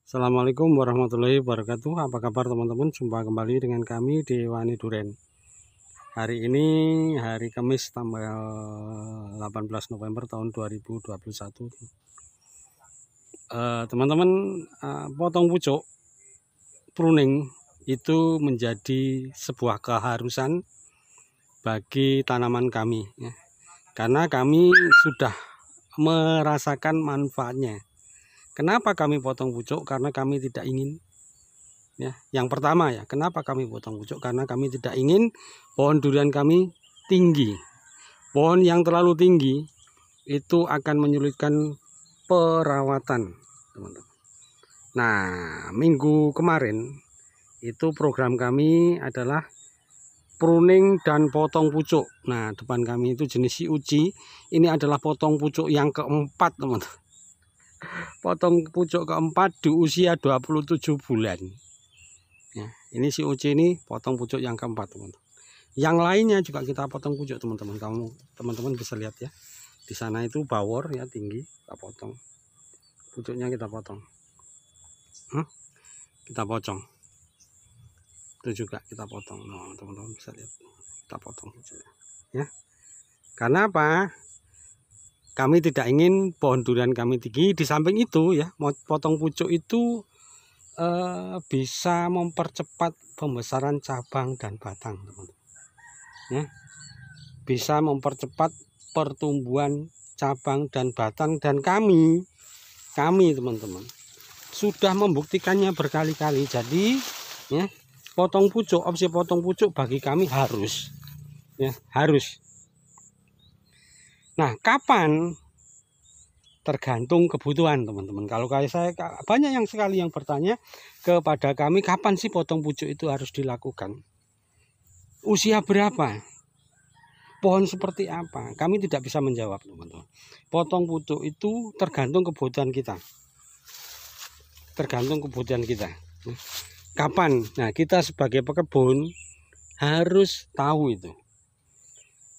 Assalamualaikum warahmatullahi wabarakatuh. Apa kabar teman-teman? Jumpa kembali dengan kami di Wani Duren. Hari ini hari Kamis tanggal 18 November tahun 2021. Teman-teman, potong pucuk pruning itu menjadi sebuah keharusan bagi tanaman kami ya. Karena kami sudah merasakan manfaatnya. Kenapa kami potong pucuk? Karena kami tidak ingin ya. Yang pertama ya, kenapa kami potong pucuk? Karena kami tidak ingin pohon durian kami tinggi. Pohon yang terlalu tinggi itu akan menyulitkan perawatan, teman-teman. Nah, minggu kemarin itu program kami adalah pruning dan potong pucuk. Nah, depan kami itu jenis si uci. Ini adalah potong pucuk yang keempat, teman-teman. Potong pucuk keempat di usia 27 bulan ya. Ini si uci ini potong pucuk yang keempat, teman-teman. Yang lainnya juga kita potong pucuk, teman-teman. Teman-teman bisa lihat ya, di sana itu bawor ya, tinggi. Kita potong pucuknya, kita potong kita pocong. Itu juga kita potong. Nah, teman-teman bisa lihat, kita potong pucuknya ya. Karena apa? Kami tidak ingin pohon durian kami tinggi. Di samping itu ya, potong pucuk itu bisa mempercepat pembesaran cabang dan batang, teman-teman. Ya, bisa mempercepat pertumbuhan cabang dan batang, dan kami teman-teman sudah membuktikannya berkali-kali. Jadi ya, potong pucuk, opsi potong pucuk bagi kami harus ya, harus. Nah, kapan? Tergantung kebutuhan, teman-teman. Kalau kayak saya, banyak yang sekali yang bertanya kepada kami, kapan sih potong pucuk itu harus dilakukan? Usia berapa? Pohon seperti apa? Kami tidak bisa menjawab, teman-teman. Potong pucuk itu tergantung kebutuhan kita. Tergantung kebutuhan kita. Kapan? Nah, kita sebagai pekebun harus tahu itu.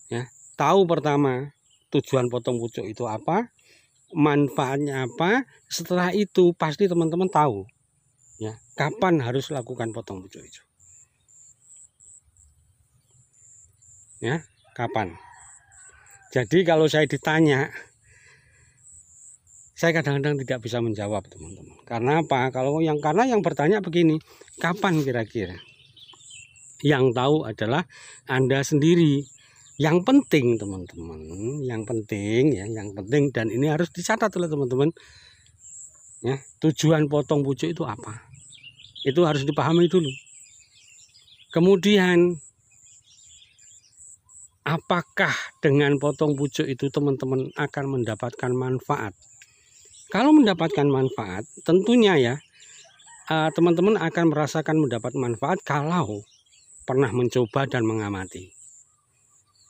Ya, tahu pertama tujuan potong pucuk itu apa, manfaatnya apa. Setelah itu pasti teman-teman tahu ya, kapan harus lakukan potong pucuk itu ya, kapan. Jadi kalau saya ditanya, saya kadang-kadang tidak bisa menjawab, teman-teman. Karena apa? Karena yang bertanya begini, kapan kira-kira? Yang tahu adalah Anda sendiri. Yang penting, teman-teman, yang penting ya, yang penting, dan ini harus dicatat oleh teman-teman ya, tujuan potong pucuk itu apa? Itu harus dipahami dulu. Kemudian, apakah dengan potong pucuk itu teman-teman akan mendapatkan manfaat? Kalau mendapatkan manfaat, tentunya ya, teman-teman akan merasakan mendapat manfaat kalau pernah mencoba dan mengamati.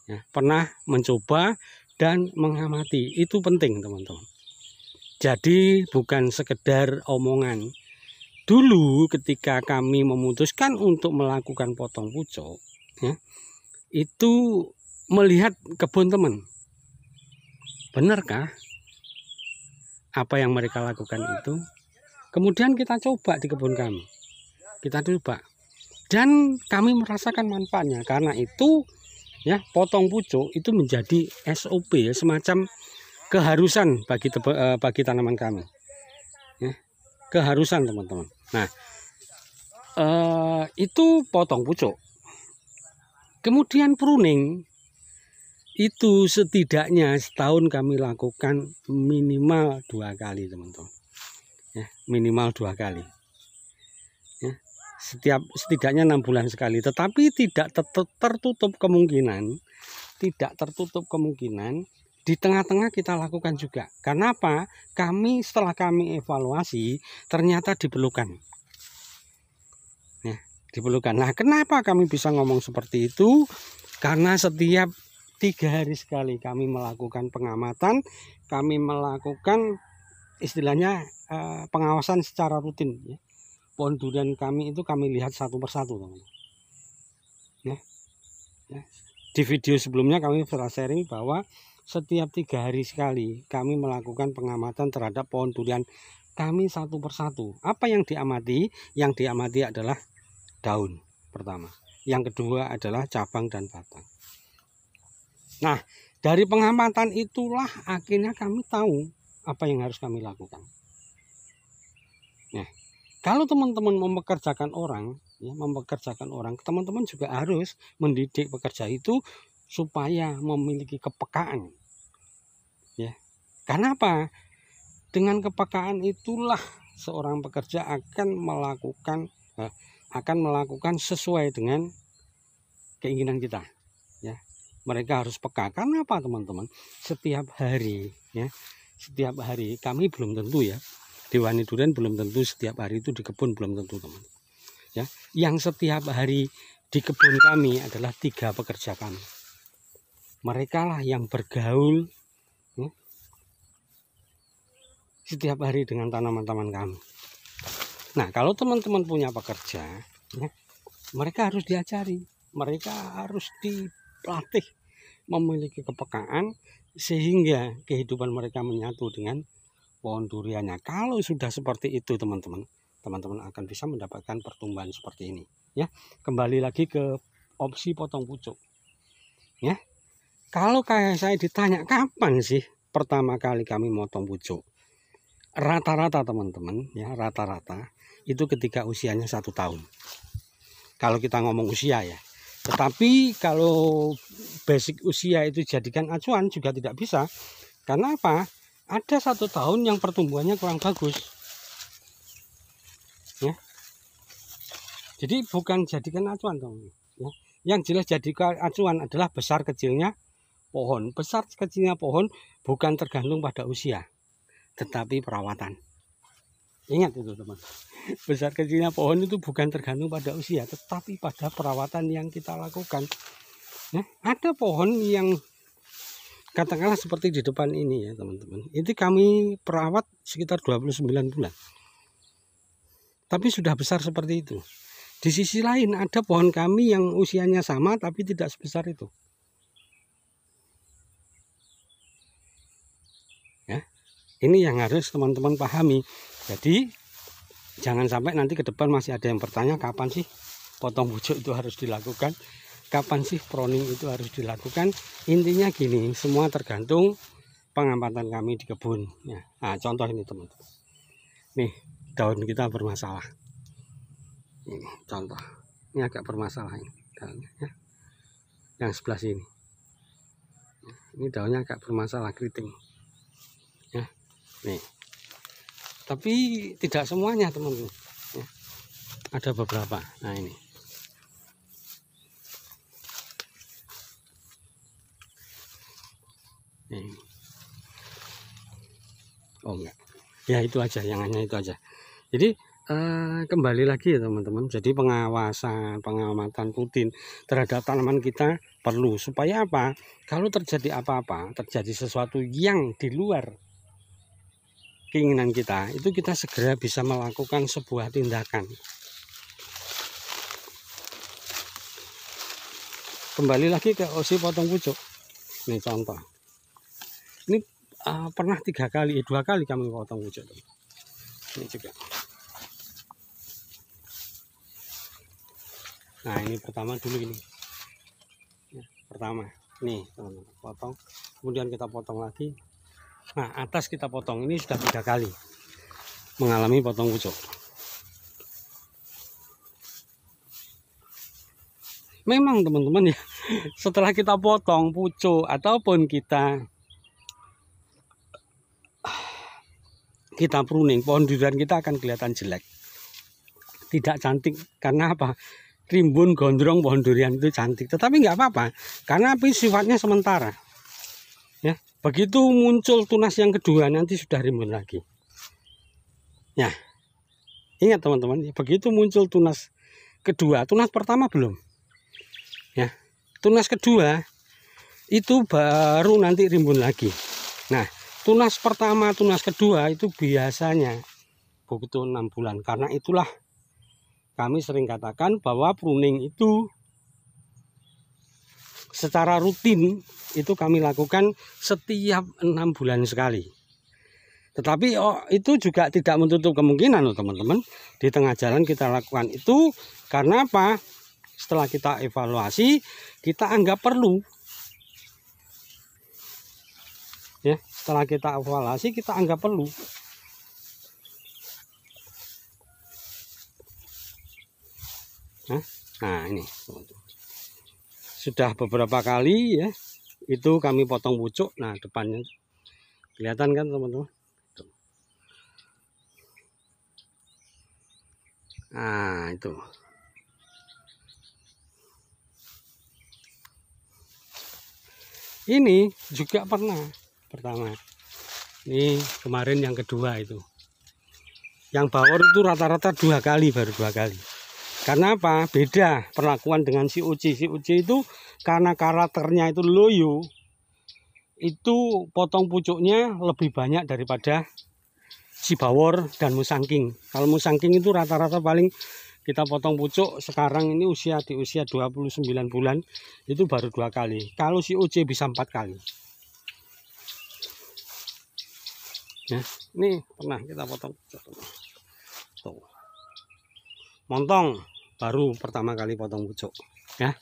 Ya, pernah mencoba dan mengamati, itu penting, teman-teman. Jadi bukan sekedar omongan. Dulu ketika kami memutuskan untuk melakukan potong pucuk ya, itu melihat kebun teman. Benarkah apa yang mereka lakukan itu? Kemudian kita coba di kebun kami. Kita coba. Dan kami merasakan manfaatnya. Karena itu ya, potong pucuk itu menjadi SOP ya, semacam keharusan bagi tanaman kami. Ya, keharusan, teman-teman. Nah, itu potong pucuk. Kemudian pruning itu setidaknya setahun kami lakukan minimal 2 kali, teman-teman. Ya, minimal 2 kali. Ya, setidaknya 6 bulan sekali. Tetapi tidak tertutup kemungkinan, di tengah-tengah kita lakukan juga. Karena apa? Setelah kami evaluasi, ternyata diperlukan. Ya, diperlukan. Nah, kenapa kami bisa ngomong seperti itu? Karena setiap 3 hari sekali kami melakukan pengamatan, kami melakukan istilahnya pengawasan secara rutin. Ya. Pohon durian kami itu kami lihat satu persatu, teman-teman. Ya. Ya. Di video sebelumnya kami pernah sharing bahwa setiap 3 hari sekali kami melakukan pengamatan terhadap pohon durian kami satu persatu. Apa yang diamati? Yang diamati adalah daun pertama. Yang kedua adalah cabang dan batang. Nah, dari pengamatan itulah akhirnya kami tahu apa yang harus kami lakukan. Nah, kalau teman-teman mempekerjakan orang, teman-teman juga harus mendidik pekerja itu supaya memiliki kepekaan. Ya, karena apa? Dengan kepekaan itulah seorang pekerja akan melakukan sesuai dengan keinginan kita. Ya, mereka harus peka. Karena apa, teman-teman? Setiap hari kami belum tentu ya. Di Wani Durian belum tentu setiap hari itu di kebun, belum tentu, teman. Ya, yang setiap hari di kebun kami adalah 3 pekerja kami. Mereka lah yang bergaul setiap hari dengan tanaman-tanaman kami. Nah, kalau teman-teman punya pekerja, ya, mereka harus diajari, mereka harus dilatih memiliki kepekaan sehingga kehidupan mereka menyatu dengan pohon duriannya. Kalau sudah seperti itu, teman-teman akan bisa mendapatkan pertumbuhan seperti ini. Ya, kembali lagi ke opsi potong pucuk. Ya, kalau kayak saya ditanya kapan sih pertama kali kami motong pucuk? Rata-rata, teman-teman, ya, rata-rata itu ketika usianya 1 tahun. Kalau kita ngomong usia ya. Tetapi kalau basic usia itu jadikan acuan juga tidak bisa. Karena apa? Ada 1 tahun yang pertumbuhannya kurang bagus. Ya. Jadi bukan jadikan acuan, teman-teman. Ya. Yang jelas jadikan acuan adalah besar kecilnya pohon. Besar kecilnya pohon bukan tergantung pada usia, tetapi perawatan. Ingat itu, teman. Besar kecilnya pohon itu bukan tergantung pada usia, tetapi pada perawatan yang kita lakukan. Nah, ada pohon yang katakanlah seperti di depan ini ya, teman-teman. Itu kami perawat sekitar 29 bulan. Tapi sudah besar seperti itu. Di sisi lain ada pohon kami yang usianya sama tapi tidak sebesar itu. Ya. Ini yang harus teman-teman pahami. Jadi jangan sampai nanti ke depan masih ada yang bertanya kapan sih potong pucuk itu harus dilakukan, kapan sih pruning itu harus dilakukan. Intinya gini, semua tergantung pengamatan kami di kebun. Ya. Nah, contoh ini, teman-teman. Nih, daun kita bermasalah. Ini contoh. Ini agak bermasalah ini daunnya, ya. Yang sebelah sini. Ini daunnya agak bermasalah, keriting. Ya. Nih. Tapi tidak semuanya, teman-teman. Ya. Ada beberapa. Nah, ini. Nih. Oh enggak. Ya itu aja, yang hanya itu aja. Jadi kembali lagi ya, teman-teman. Jadi pengamatan rutin terhadap tanaman kita perlu. Supaya apa? Kalau terjadi apa-apa, terjadi sesuatu yang di luar keinginan kita, itu kita segera bisa melakukan sebuah tindakan. Kembali lagi ke opsi potong pucuk. Ini contoh. Ini pernah 2 kali kami potong pucuk. Ini juga. Nah, ini pertama dulu ini. Ya, pertama. Nih, teman-teman, potong. Kemudian kita potong lagi. Nah, atas kita potong. Ini sudah 3 kali mengalami potong pucuk. Memang, teman-teman, ya, setelah kita potong pucuk ataupun kita pruning, pohon durian kita akan kelihatan jelek, tidak cantik. Karena apa? Rimbun gondrong pohon durian itu cantik, tetapi nggak apa-apa karena api sifatnya sementara. Ya, begitu muncul tunas yang kedua nanti sudah rimbun lagi. Ya, ingat, teman-teman, begitu muncul tunas kedua, tunas pertama belum. Ya, tunas kedua itu baru nanti rimbun lagi. Nah, tunas pertama, tunas kedua itu biasanya butuh 6 bulan. Karena itulah kami sering katakan bahwa pruning itu secara rutin itu kami lakukan setiap 6 bulan sekali. Tetapi itu juga tidak menutup kemungkinan loh teman-teman, di tengah jalan kita lakukan itu. Karena apa? Setelah kita evaluasi, kita anggap perlu. Ya, setelah kita evaluasi, kita anggap perlu. Nah ini sudah beberapa kali ya, itu kami potong pucuk. Nah depannya kelihatan kan teman-teman. Nah itu ini juga pernah pertama, ini kemarin yang kedua itu yang bawor itu rata-rata 2 kali, baru 2 kali. Karena apa? Beda perlakuan dengan si uci. Si uci itu karena karakternya itu loyo, itu potong pucuknya lebih banyak daripada si bawor dan musangking. Kalau musangking itu rata-rata paling kita potong pucuk sekarang ini di usia 29 bulan itu baru 2 kali. Kalau si uci bisa 4 kali. Ya, ini pernah kita potong pucuk. Tuh. Montong baru pertama kali potong pucuk ya.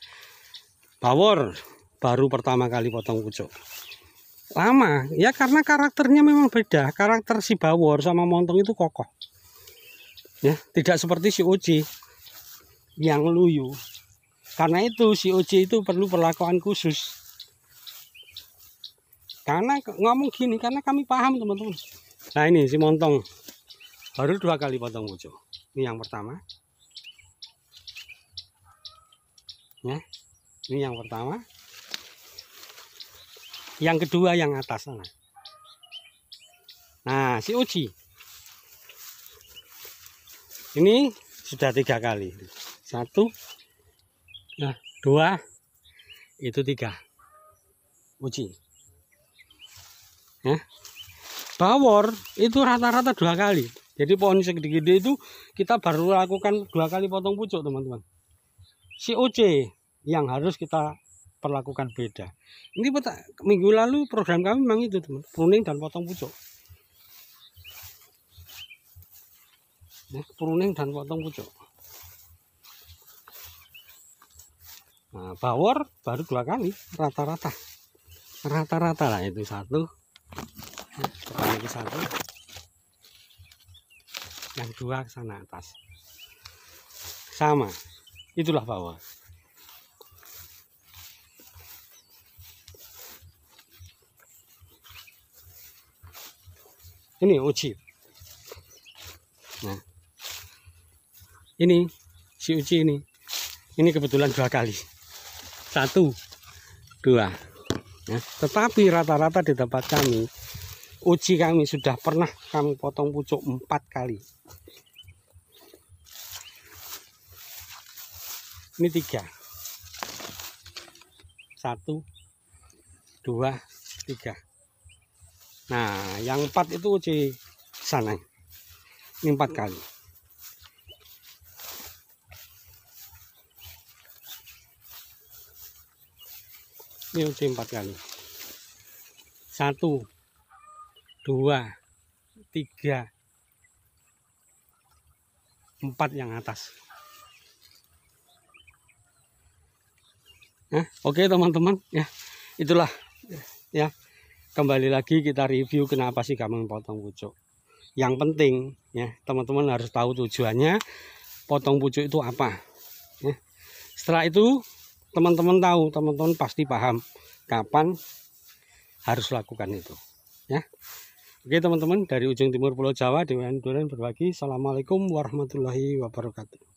Bawor baru pertama kali potong pucuk. Lama ya, karena karakternya memang beda. Karakter si bawor sama montong itu kokoh ya, tidak seperti si uci yang luyu. Karena itu si uci itu perlu perlakuan khusus. Karena ngomong gini, karena kami paham teman-teman. Nah ini si montong baru 2 kali potong pucuk. Ini yang pertama ya, ini yang pertama. Yang kedua yang atas sana. Nah si uci ini sudah 3 kali. 1, nah 2, itu 3 uci ya. Bawor itu rata-rata 2 kali. Jadi pohon segede-gede itu kita baru lakukan 2 kali potong pucuk teman-teman. Si uci yang harus kita perlakukan beda. Ini minggu lalu program kami memang itu teman, pruning dan potong pucuk. Ya, pruning dan potong pucuk. Nah, bawor baru 2 kali rata-rata. Rata-rata lah itu 1. Depan lagi 1. Yang 2 ke sana atas. Sama. Itulah bawor. Ini uci. Nah, ini si uci ini. Ini kebetulan 2 kali. 1, 2. Ya, tetapi rata-rata di tempat kami, uci kami sudah pernah kami potong pucuk 4 kali. Ini 3. 1, 2, 3. Nah, yang 4 itu uci sana. Ini 4 kali. Ini uci 4 kali. 1, 2, 3, 4 yang atas. Nah, oke teman-teman ya, itulah ya. Kembali lagi kita review kenapa sih kami potong pucuk. Yang penting ya, teman-teman harus tahu tujuannya potong pucuk itu apa ya. Setelah itu teman-teman tahu, teman-teman pasti paham kapan harus lakukan itu ya. Oke teman-teman, dari ujung timur Pulau Jawa, Dewan Duren berbagi. Assalamualaikum warahmatullahi wabarakatuh.